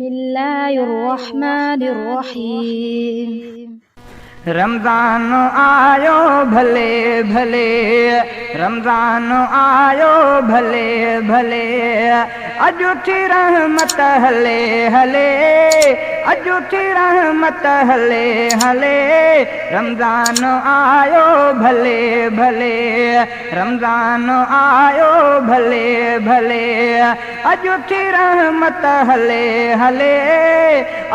बिस्मिल्लाहिर्रहमानिर्रहीम। रमज़ान आयो भले भले, रमज़ान आयो भले भले, अॼु थी रहमत हले हले, अॼु थी रहमत हले हले। रमज़ान आयो भले भले, रमज़ान आयो भले भले, अॼु थी रहमत हले हले,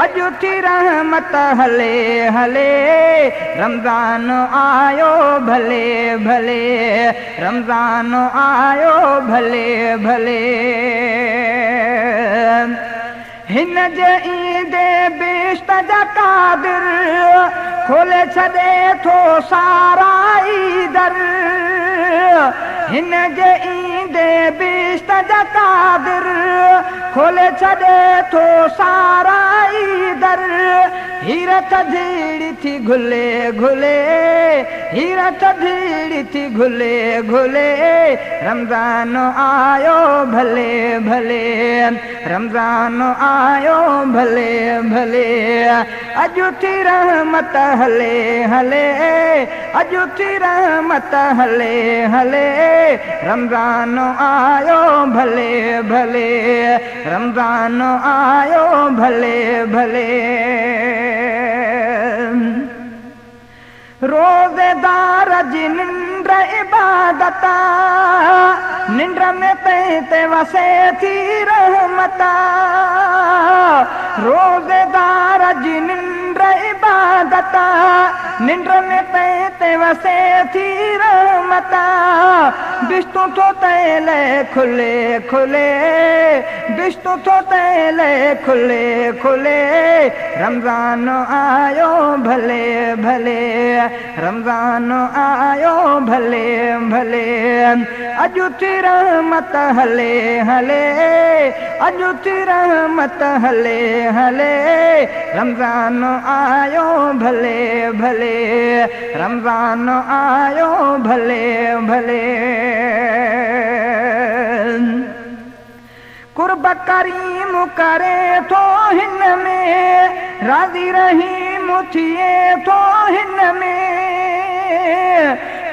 अॼु थी रहमत हले हले। रमज़ान आयो भले भले, रमज़ान आयो भले भले। हिन जे ईंदे बिश्त जा कादिर खोले छॾे थो सारा ई दर। हिन जे ईंदे बिश्त जा कादिर खोले छॾे थो सारा ई दर। हीरत झीड़ी थी घुले घुले, हीरत झीड़ी थी घुले घुले। रमज़ान आयो भले भले, रमज़ान आयो भले भले, अॼु थी रहमत हले हले, अॼु थी रहमत हले हले। रमज़ान आयो भले भले, रमज़ान आयो भले भले। रोज़ेदार जी निंड इबादत, निंड में ते वसे थी रहमत। रोज़ेदार जी निंड इबादत, निंड में ते वसे थी रहमत। बिस्तु थो तेले खुले खुले, बिस्तु थो तेले खुले खुले। रमज़ान आयो भले भले, रमज़ान आयो भले भले, अॼु थी रहमत हले हले, अॼु थी रहमत हले हले। रमज़ान आयो भले भले, रमज़ान आयो भले भले। कुर्ब करीम करे थो हिन में, राज़ी रहीम थिए थो हिन में।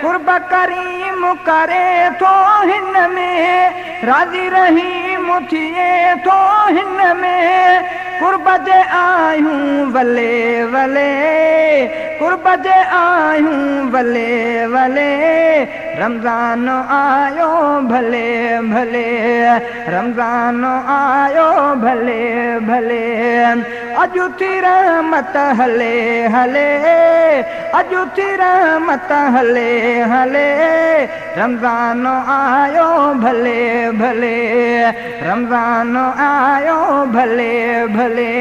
कुर्ब करीम करे थो हिन में, राज़ी रहीम थिए थो हिन में। कुर्ब जे आहियूं वले वले, कुर्ब जे आहियूं वले वले। रमज़ान आयो भले भले, रमज़ान आयो भले भले, अॼु थी रहमत हले हले, अॼु थी रहमत हले हले। रमज़ान आयो भले भले, रमज़ान आयो भले भले।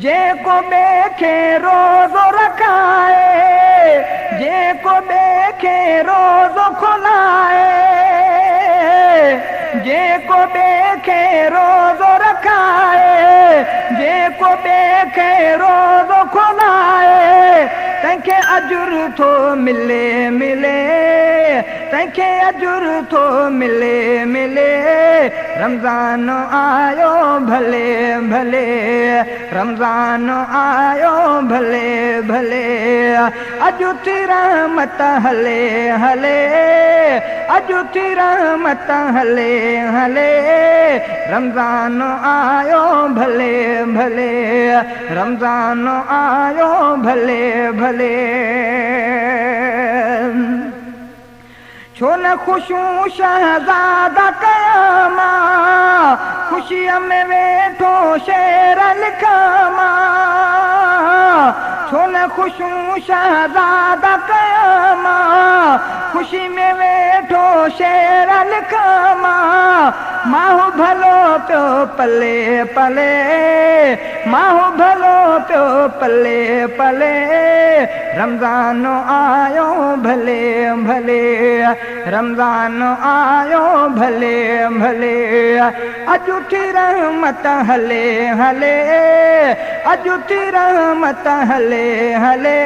जेको ॿिए खे रोज़ो रखाए, जेको ॿिए खे रोज़ो खुलाए, जेको ॿिए खे रोज़ो रखाए, जेको ॿिए खे रोज़ो खुलाए। तंहिंखे अजुर थो मिले मिले, तंहिंखे अजुर थो मिले मिले। रमज़ान आयो भले भले, रमज़ान आयो भले भले, अॼु थी रहमत हले हले, अॼु थी रहमत हले हले। रमज़ान आयो भले भले, रमज़ान आयो भले भले। छो न ख़ुशियूं शहज़ादा कयामा, ख़ुशीअ में वेठो शेर लिखामा। छो न ख़ुशियूं शहज़ादा कयामा, ख़ुशी में वेठो शेर लिखामा। माहू भलो पियो पले पले, माहू भलो पियो पले पले। रमज़ान आयो भले भले, रमज़ान आयो भले भले, अॼु थी रहमत हले हले, अॼु थी रहमत हले हले।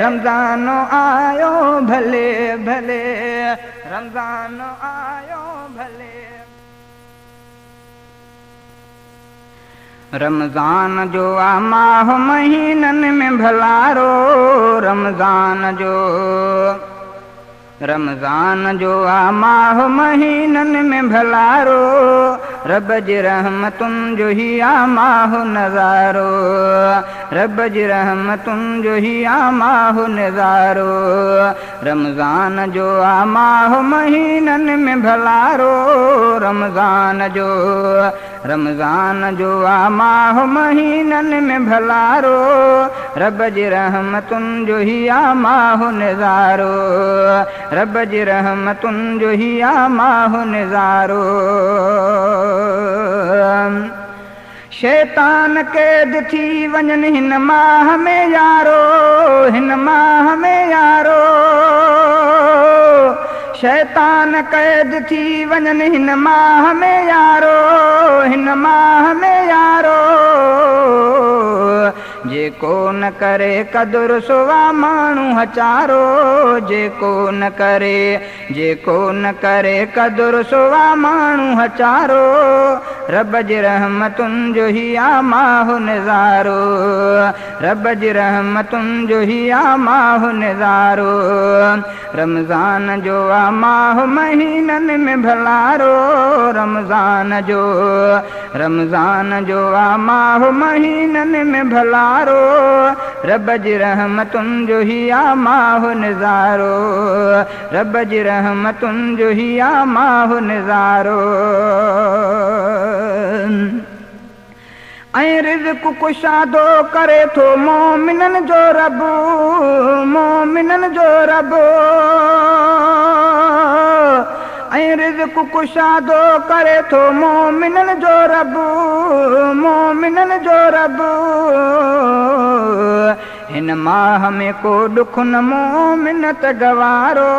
रमज़ान आयो भले भले, रमज़ान आयो भले। रमज़ान जो आ माह महीननि में भलारो, रमज़ान जो आ माह महीननि में भलारो, रब जी रहमतुनि जो ही आ माह नज़ारो, रब जी रहमतुनि जो ही आ माह नज़ारो। रमज़ान जो आ माह महीननि में भलारो, रमज़ान जो आ माह महीननि में भलारो, रब जी रहमतुनि जो ही आ माह नज़ारो, रब जी रहमतुनि जो ही आ माह नज़ारो। शैतान कैद थी वञनि हिन माह में यारो, हिन माह में यारो, शैतान कैद थी वञनि हिन माह में यारो, हिन माह में यारो। जेको न करे क़दुरु सुवा माण्हू हचारो, जेको न करे क़दुरु सुवा माण्हू हचारो, रब जी रहमतुनि जो ही आ माह नज़ारो, रब जी रहमतुनि जो ही आ माह नज़ारो। रमज़ान जो आ माह महीननि में भलारो, रमज़ान जो आ माह महीननि में भलारो, रब जी रहमतुनि जो ही आ माह नज़ारो, रब जी रहमतुनि जो ही आ माह नज़ारो। ऐं रिज़्क़ कुशादो करे थो मोमिननि जो रब, मोमिननि जो रब, ऐं रिज़्क़ कुशादो करे थो मोमिननि जो रब, मोमिननि जो रब। हिन माह में को दुख न मोमिनत गवारो,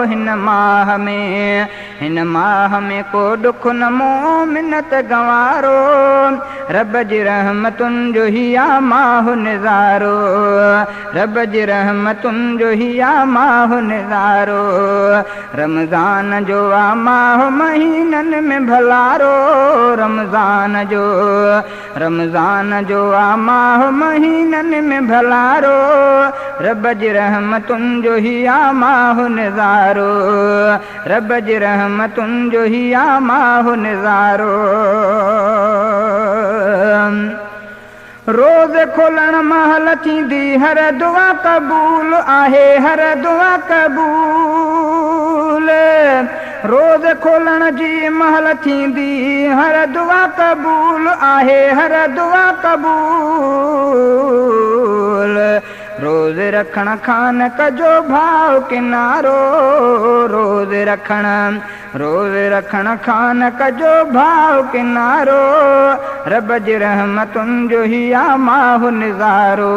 हिन माह में को दुख न मोमिनत गवारो, रब जी रहमतुनि जो ही आ माह नज़ारो, रब जी रहमतुनि जो ही आ माह नज़ारो। रमज़ान जो आ माह महीननि में भलारो, रमज़ान जो आ माह महीननि में भलारो, रब जी रहमतुनि जो ही आ माह नज़ारो, रब जी रहमतुनि जो ही आ माह नज़ारो। रोज़ खोलण महल थींदी हर दुआ क़बूल आहे, हर दुआ क़बूल। रोज़ खोलण जी महल थींदी हर दुआ क़बूल आहे, हर दुआ क़बूल। रोज़ रखण खान कजो भाव किनारो, रोज़ रखण खान कजो भाव किनारो, रब जी रहमतुनि जो ही आ माह नज़ारो,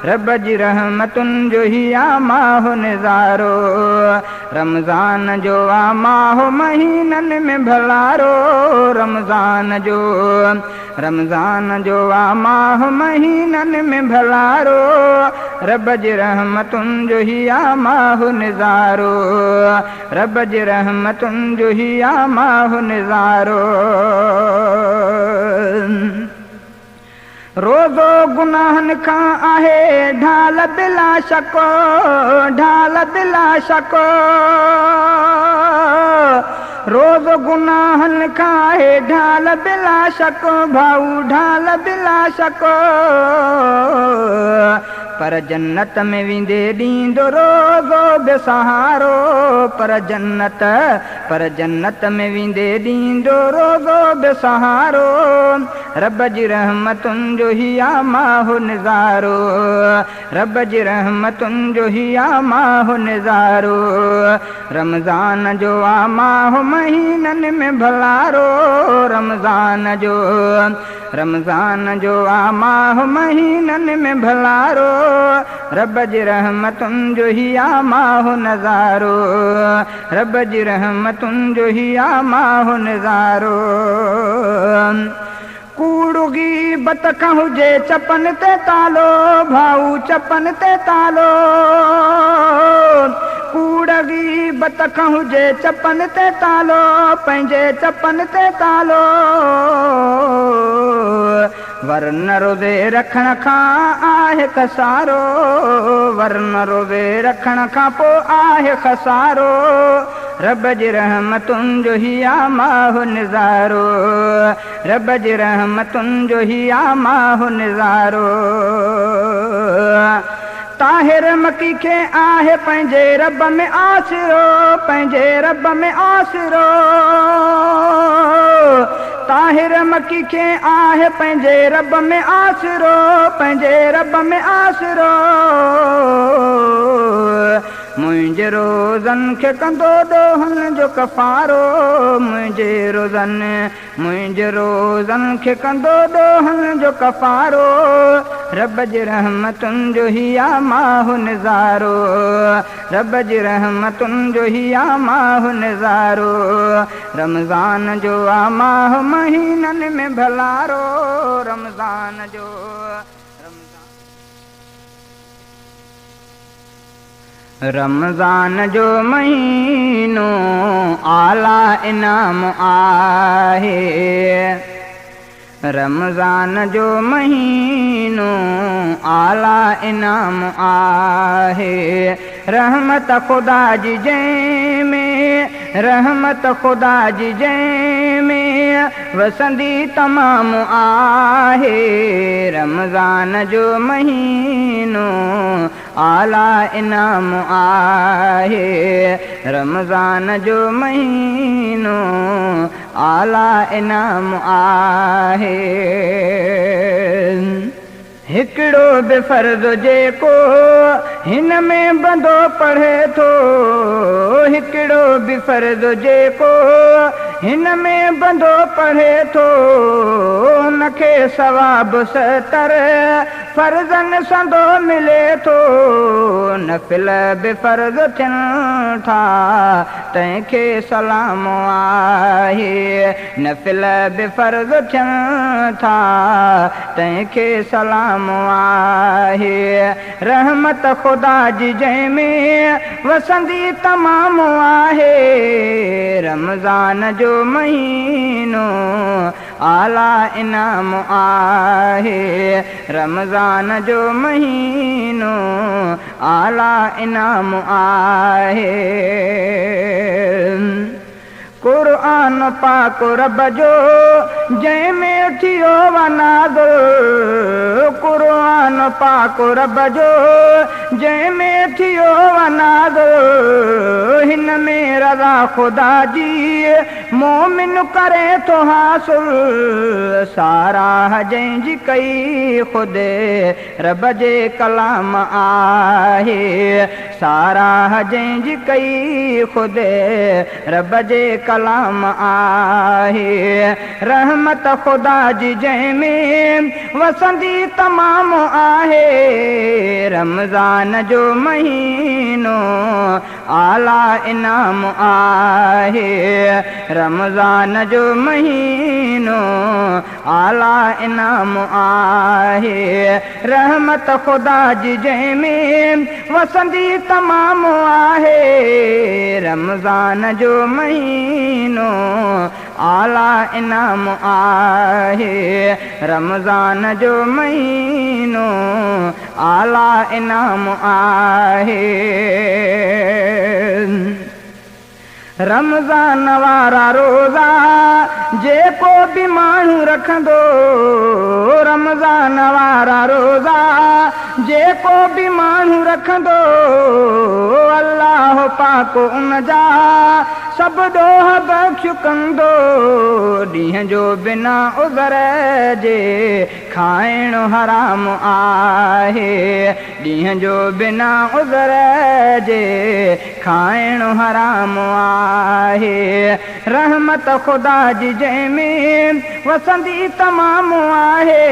रब जी रहमतुनि जो ही आ माह नज़ारो। रमज़ान जो आ माह महीननि में भलारो, रमज़ान जो आ माह महीननि में भलारो, रब जी रहमतुनि जो ही आ माह नज़ारो, रब जी रहमतुनि जो ही आ माह नज़ारो। रोज़ो गुनाहनि खां आहे ढाल बिला शको, ढाल बिला शको। रोज़ गुनाहनि खां आहे ढाल बिला शको, भाऊ ढाल बिला शको। पर जन्नत में विंदे ॾींदो रोज़ो बेसहारो, पर जन्नत में विंदे ॾींदो रोज़ो बेसहारो, रब जी रहमतुनि जो ही आ माह नज़ारो, रब जी रहमतुनि जो ही आ माह नज़ारो। रमज़ान जो आ माह महीननि में भलारो, रमज़ान जो आ माह महीननि में भलारो, रब जी रहमतुनि जो ही आ माह नज़ारो, रब जी रहमतुनि जो ही आ माह नज़ारो। कूड़ गीबत खां हुजे चपन ते तालो, भाऊ चपन ते तालो। कूड़गी बतख हुजे चपन ते तालो, पंहिंजे चपन ते तालो। वरन रोज़े रखण खां आहे खसारो, वरन रोज़े रखण खां पोइ आहे खसारो। रब जी रहमतुनि जो ही आ माहु निज़ारो, रब जी रहमतुनि जो ही आ माहु निज़ारो। ताहिर मकी खे आहे पंहिंजे रब में आसिरो, पंहिंजे रब में आसिरो। ताहिर मकी खे आहे पंहिंजे रब में आसिरो, पंहिंजे रब में आसिरो। मुंहिंजे रोज़नि खे कंदो ॾोहनि जो कफ़ारो, मुंहिंजे रोज़नि खे कंदो ॾोहनि जो कफ़ारो। रब जी रहमतुनि जो ही आ माहु निज़ारो, रब जी रहमतुनि जो ही आ माहु निज़ारो। रमज़ान जो आ माहु महीननि में भलारो, रमज़ान जो रमज़ान जो महीनो आला इनाम आहे, रमज़ान जो महीनो आला इनाम आहे। रहमत खुदा जी जंहिंमें, रहमत खुदा जी जंहिंमें वसंदी तमामु आहे। रमज़ान जो महीनो आला इनाम आहे, रमज़ान जो महीनो आला इनाम आहे। हिकिड़ो बि फ़र्ज़ जेको हिन में बंदो पढ़े थो, हिकिड़ो बि फ़र्ज़ जेको हिन में बंदो पढ़े थो, उनखे सवाब 70 फ़र्ज़नि संदो मिले थो। नफ़िल बि फ़र्ज़ थियनि था तंहिंखे सलाम आहे, नफ़िल बि फ़र्ज़ थियनि था तंहिंखे सलाम आहे। रहमत खुदा जी जंहिंमें वसंदी तमामु आहे। रमज़ान जो महीनो आला इनाम आहे, रमज़ान जो महीनो आला इनाम आहे। क़ुरान पाक रब जो जंहिंमें थियो वनाज़, क़ुरान पाक रब जो जंहिंमें थियो वनाज़। हिन में रज़ा खुदा जी मोमिन करे थो हासिल, साराह जंहिंजी कई ख़ुदे रब जे कलाम आहे, साराह जंहिंजी कई ख़ुदे रब जे कलाम आहे। रहमत खुदा जी जंहिंमें वसंदी तमामु आहे। रमज़ान जो महीनो आला इनाम आहे, रमज़ान जो महीनो आला इनाम आहे। रहमत खुदा जी जंहिंमें वसंदी तमामु आहे। रमज़ान जो महीनो आला इनाम आहे, रमज़ान जो महीनो आला इनाम आहे। रमज़ान वारा रोज़ा जेको बि माण्हू रखंदो, रमज़ान वारा रोज़ा जेको बि माण्हू रखंदो, अल्लाह पाक उन जा सभु ॾोह बख़्श कंदो। ॾींहं जो बिना उज़र जे खाइणु हराम आहे, ॾींहं जो बिना उज़र जे खाइणु हराम आहे। रहमत खुदा जी जंहिंमें वसंदी तमामु आहे।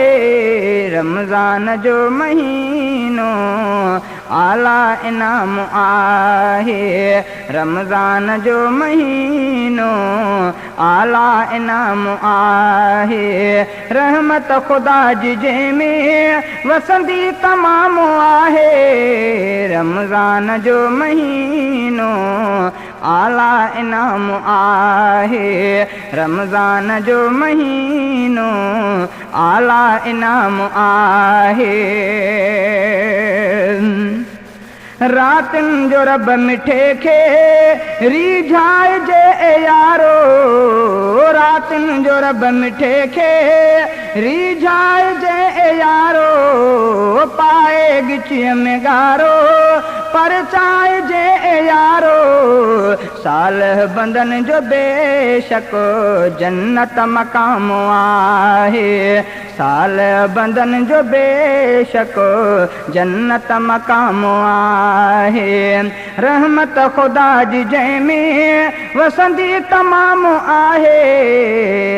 रमज़ान जो महीनो आला इनाम आहे, रमज़ान जो महीनो आला इनाम इनाम आहे। रहमत ख़ुदा जी जंहिंमें वसंदी तमाम आहे। रमज़ान जो महीनो आला इनाम आहे। रमज़ान जो महीनो आला इनाम आहे। रातिन जो रब मिठे खे रिझाइजे यारो। रातिन जो रब मिठे खे रिझाइजे यारो। पाए गिचीअ में गारो परचाइजे यारो। सालह बंदन जो बेशक जन्नत मक़ाम आहे। सालह बंदन जो बेशक जन्नत मक़ाम आहे। रहमत ख़ुदा जी जंहिंमें वसंदी तमाम आहे।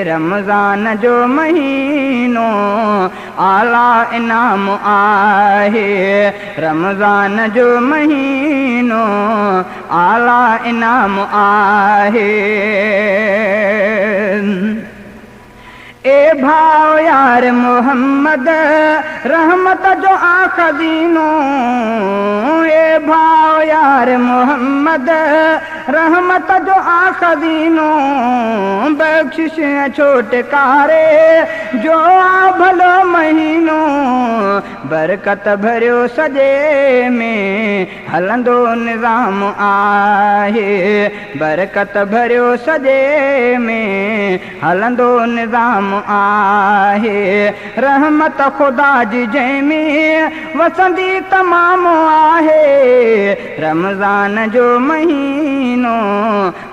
रमज़ान जो महीनो आला इनाम आहे। रमज़ान जो महीनो आला इनाम आहे। ए भाव यार मोहम्मद रहमत जो आखदीनो। ए भाव यार मोहम्मद रहमत जो आखदीनो। बख्शिश छोटकारे जो आ भलो महीनो। बरकत भरियो सॼे में हलंदो निज़ाम आहे। बरकत भरियो सॼे में हलंदो निज़ाम आहे। रहमत ख़ुदा जी जंहिंमें वसंदी तमाम आहे। रमज़ान जो महीनो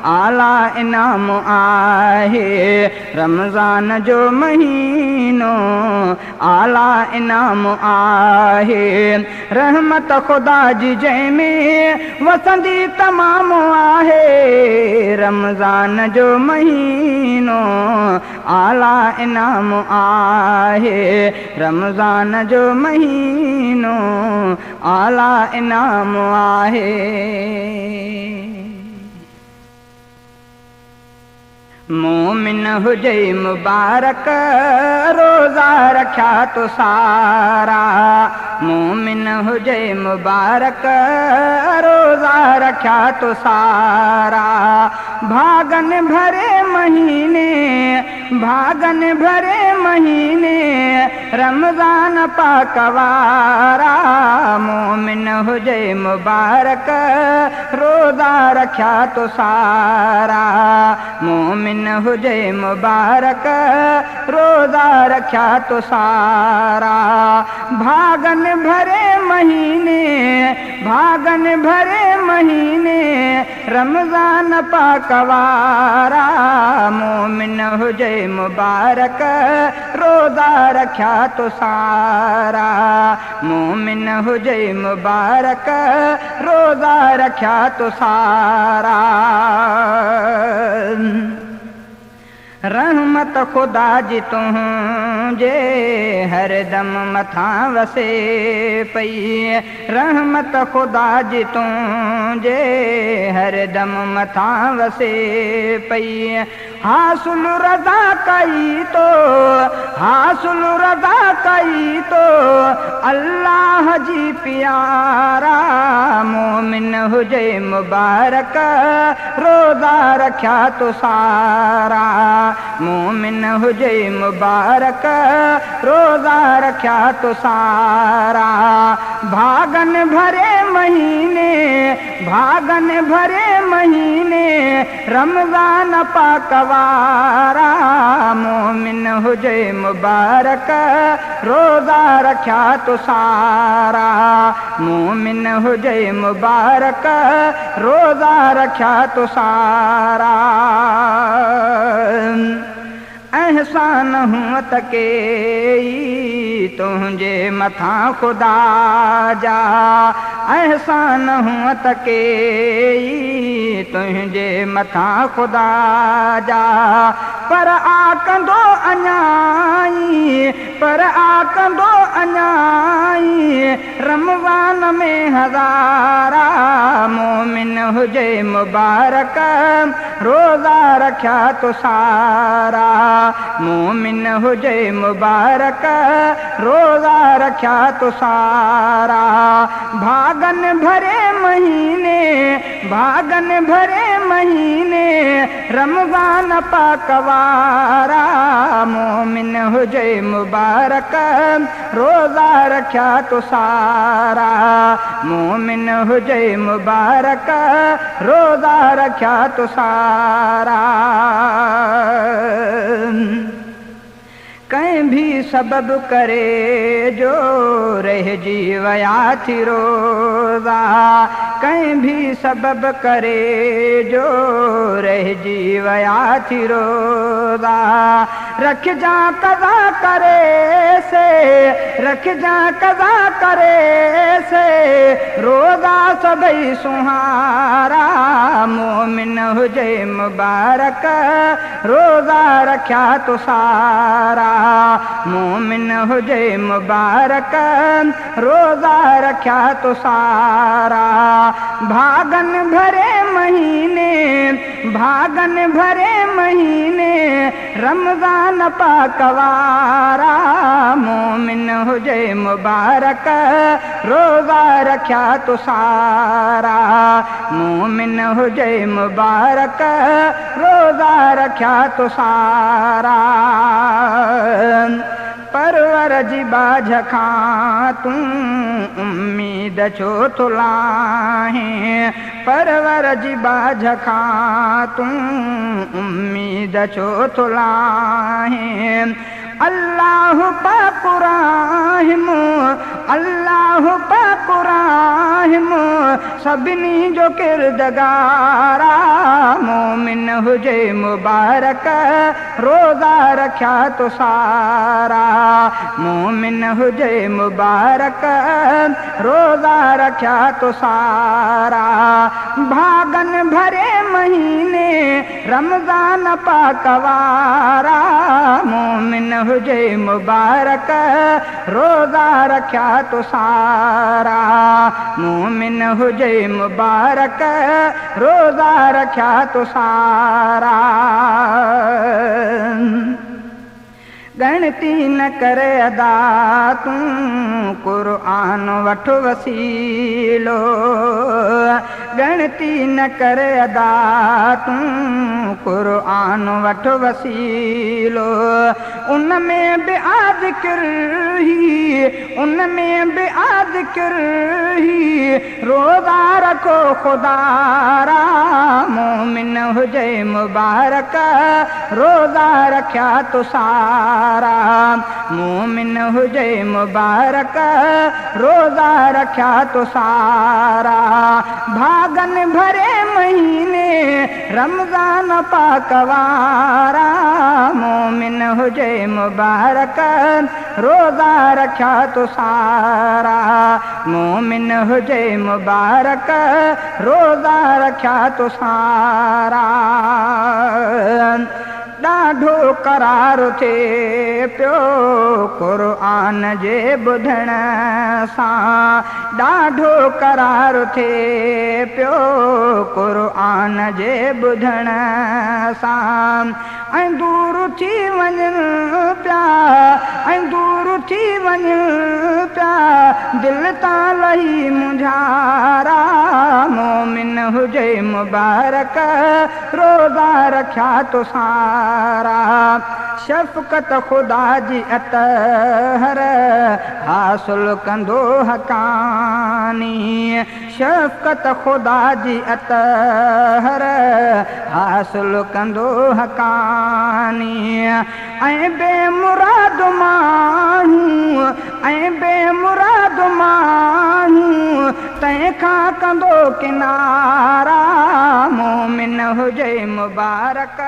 आला इनाम आहे। रमज़ान जो महीनो आला इनाम आहे। रहमत ख़ुदा जी जंहिंमें वसंदी तमाम आहे। रमज़ान जो महीनो आला इनाम आहे। रमज़ान जो महीनो आला इनाम आहे। मोमिन हुजे मुबारक रोज़ा रखिया तो सारा। मोमिन हुजे मुबारक रोज़ा रखिया तो सारा। भागन भरे महीने भागन भरे महीने रमज़ान पाकवारा। मोमिन हुजे मुबारक रोज़ा रखिया तो सारा। मोमिन हुजे मुबारक रोज़ा रखिया तो सारा। भागन भरे महीने भागन भरे महीने रमज़ान पाकवारा। मोमिन हुजे मुबारक रोज़ा रखिया तो सारा। मोमिन हुजे मुबारक रोज़ा रखिया तो सारा। रहमत ख़ुदा जी तुंहिंजे हरदम मथां वसे पई। रहमत ख़ुदा जी तुंहिंजे हरदम मथां वसे पई। हासिल रज़ा कई तो हासिल रज़ा कई तो अल्लाह जी प्यारा। मोमिन हुजे मुबारक रोज़ा रखिया तो सारा। मोमिन हुजे मुबारक रोज़ा रखिया तो सारा। भागन भरे महीने भागन भरे महीने रमज़ान पाकवारा। मोमिन हुजे मुबारक रोज़ा रखिया तो सारा। मोमिन हुजे मुबारक रोज़ा रखिया तो सारा। एहसान हुअत के तुंहिंजे मथां ख़ुदा जा। एहसान हुअत के तुंहिंजे मथां ख़ुदा जा। पर आकंदो अञाई पर आकंदो अञाई रमज़ान में हज़ारा मोमिन हुजे मुबारक रोज़ा रखिया तो सारा मोमिन हुजे मुबारक रोज़ा रखिया तो सारा भागन भरे महीने भागन भरे महीने रमज़ान पाकवारा मोमिन हुजे मुबारक रोज़ा रखिया तो सारा मोमिन हुजे मुबारक रोज़ा रखिया तो सारा कहीं भी सबब करे जो रह जीवया थी रोज़ा कहीं भी सबब करे जो रह जीवया थी रोज़ा रख जा कज़ा करे से रख जा कज़ा करे से रोज़ा सबई सुहारा मोमिन हुजे मुबारक रोज़ा रखिया तो सारा मोमिन हुजे मुबारक रोज़ा रखिया तो सारा भागन भरे महीने भागन भरे महीने रमज़ान पाकवारा मोमिन हुजे मुबारक रोज़ा रखिया तो सारा मोमिन हुजे मुबारक रोज़ा रखिया तो सारा परवर जी बाझ खां तूं उम्मीद छो थो लाहीं परवर जी बाझ खां तूं उम्मीद छो थो लाहीं अल्लाह पाक राहिम अल्लाह पाक राहिम सभिनी जो किरदगारा मोमिन हुजे मुबारक रोज़ा रखिया तो सारा मोमिन हुजे मुबारक रोज़ा रखिया तो सारा भागन भरे महीने रमज़ान पाकवारा मोमिन हुजे मुबारक रोज़ा रखिया तो सारा मोमिन हुजे मुबारक रोज़ा रखिया तो सारा गणती न करे अदा तूं क़ुरआन वठ वसीलो गणती न करे अदा तूं क़ुरआन वठ वसीलो उनमें बि आज़िक्र ही उनमें बि आज़िक्र ही रोज़ा रखो खुदारा मोमिन हुजे मुबारक रोज़ा रखिया तो सारा मोमिन हुजे मुबारक रोज़ा रखिया तो सारा भागन भरे महीने रमज़ान पाकवारा मोमिन हुजे मुबारक रोज़ा रखिया तो सारा मोमिन हुजे मुबारक रोज़ा रखिया तो सारा ॾाढो करार थिए पियो क़ुरआन जे ॿुधण सां ॾाढो करार थिए पियो क़ुरआन जे ॿुधण सां ऐं दूर थी वञनि पिया ऐं दूर थी वञनि पिया दिलि तां लही मुंझारा मोमिन हुजे मुबारक रोज़ा रखिया तो सारा शफ़क़त ख़ुदा जी अतहर हासिल कंदो हकानी शफ़क़त ख़ुदा जी अतहर हासिल कंदो हकानी ऐं बेमुराद माण्हू ऐं बेमुराद माण्हू तंहिंखां कंदो किनारा मोमिन हुजे मुबारक